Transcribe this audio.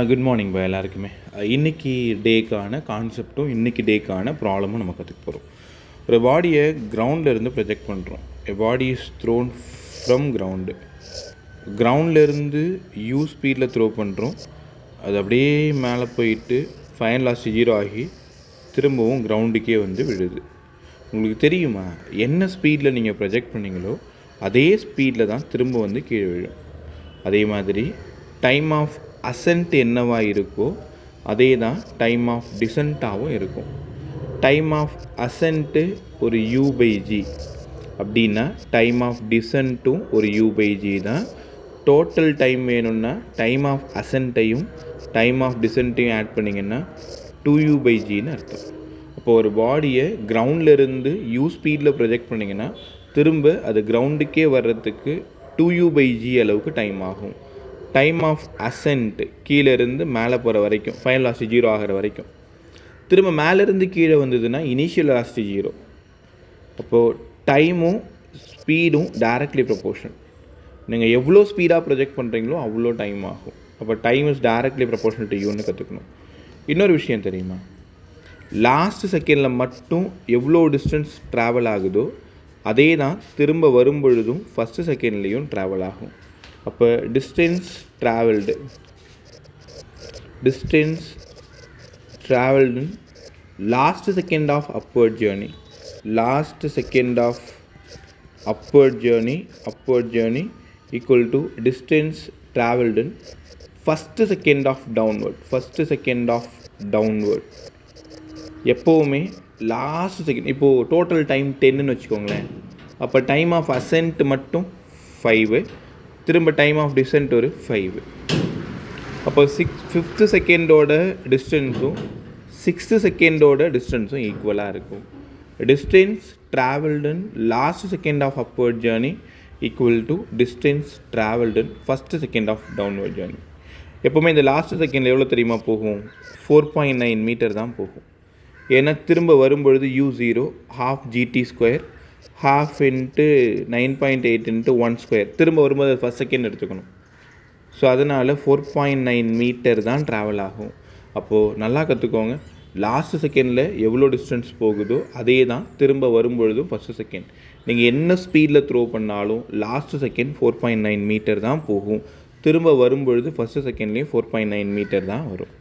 Good morning பா எல்லாருக்குமே. இன்றைக்கி டேக்கான கான்செப்ட்டும் இன்றைக்கி டேக்கான ப்ராப்ளமும் நம்ம கற்றுக்க போகிறோம். ஒரு பாடியை கிரவுண்ட்லேருந்து ப்ரொஜெக்ட் பண்ணுறோம். A body is thrown from ground. கிரவுண்ட்லேருந்து யூ ஸ்பீடில் த்ரோ பண்ணுறோம். அது அப்படியே மேலே போயிட்டு ஃபைனல் லாஸ்ட் 0 ஆகி திரும்பவும் கிரவுண்டுக்கே வந்து விழுது. உங்களுக்கு தெரியுமா, என்ன ஸ்பீடில் நீங்கள் ப்ரொஜெக்ட் பண்ணீங்களோ அதே ஸ்பீடில் தான் திரும்ப வந்து கீழே விழும். அதே மாதிரி டைம் ஆஃப் அசென்ட் என்னவாக இருக்கோ அதே தான் டைம் ஆஃப் டிசென்ட்டாகவும் இருக்கும். டைம் ஆஃப் அசென்ட்டு ஒரு u/g அப்படின்னா டைம் ஆஃப் டிசென்ட்டும் ஒரு u/g தான். டோட்டல் டைம் வேணும்னா டைம் ஆஃப் அசென்ட்டையும் டைம் ஆஃப் டிசென்ட்டையும் ஆட் பண்ணிங்கன்னா 2u/gன்னு அர்த்தம். அப்போது ஒரு பாடியை கிரவுண்ட்லேருந்து ஸ்பீடில் ப்ரொஜெக்ட் பண்ணிங்கன்னா திரும்ப அது கிரவுண்டுக்கே வர்றதுக்கு 2u/g அளவுக்கு டைம் ஆகும். டைம் ஆஃப் அசென்ட் கீழேருந்து மேலே போகிற வரைக்கும் ஃபைனல் லாஸ்ட் 0 ஆகிற வரைக்கும். திரும்ப மேலேருந்து கீழே வந்ததுன்னா இனிஷியல் லாஸ்ட் 0. அப்போது டைமும் ஸ்பீடும் டைரக்ட்லி ப்ரொபோர்ஷன். நீங்கள் எவ்வளோ ஸ்பீடாக ப்ரொஜெக்ட் பண்ணுறீங்களோ அவ்வளோ டைம் ஆகும். அப்போ time is directly proportional to யூன்னு கற்றுக்கணும். இன்னொரு விஷயம் தெரியுமா, லாஸ்ட் செகண்டில் மட்டும் எவ்வளோ டிஸ்டன்ஸ் ட்ராவல் ஆகுதோ அதே தான் திரும்ப வரும் பொழுதும் ஃபஸ்ட்டு செகண்ட்லேயும் ட்ராவல் ஆகும். அப்போ distance travelled last second of upward journey equal to distance travelled in first second of downward. எப்போவுமே லாஸ்ட் செகண்ட், இப்போது டோட்டல் டைம் 10ன்னு வச்சுக்கோங்களேன். அப்போ டைம் ஆஃப் அசென்ட் மட்டும் 5, திரும்ப டைம் ஆஃப் டிசென்ட் ஒரு 5. அப்போ 5th செகண்டோட டிஸ்டன்ஸும் 6th செகண்டோட டிஸ்டன்ஸும் ஈக்குவலாக இருக்கும். Distance travelled in last second of upward journey equal to distance travelled in first second of downward journey. எப்போவுமே இந்த லாஸ்ட் செகண்டில் எவ்வளோ தெரியுமா போகும்? 4.9 மீட்டர் தான் போகும். ஏன்னா திரும்ப வரும்பொழுது u0 half gt², half into 9.8 into 1², திரும்ப வரும்போது அது ஃபஸ்ட் செகண்ட் எடுத்துக்கணும். ஸோ அதனால் 4.9 மீட்டர் தான் ட்ராவல் ஆகும். அப்போது நல்லா கற்றுக்கோங்க, லாஸ்ட் செகண்டில் எவ்வளோ டிஸ்டன்ஸ் போகுதோ அதே தான் திரும்ப வரும்பொழுதும் ஃபஸ்ட்டு செகண்ட். நீங்கள் என்ன ஸ்பீடில் த்ரோ பண்ணாலும் லாஸ்ட் செகண்ட் 4.9 மீட்டர் தான் போகும். திரும்ப வரும்பொழுது ஃபஸ்ட்டு செகண்ட்லேயும் 4.9 மீட்டர் தான் வரும்.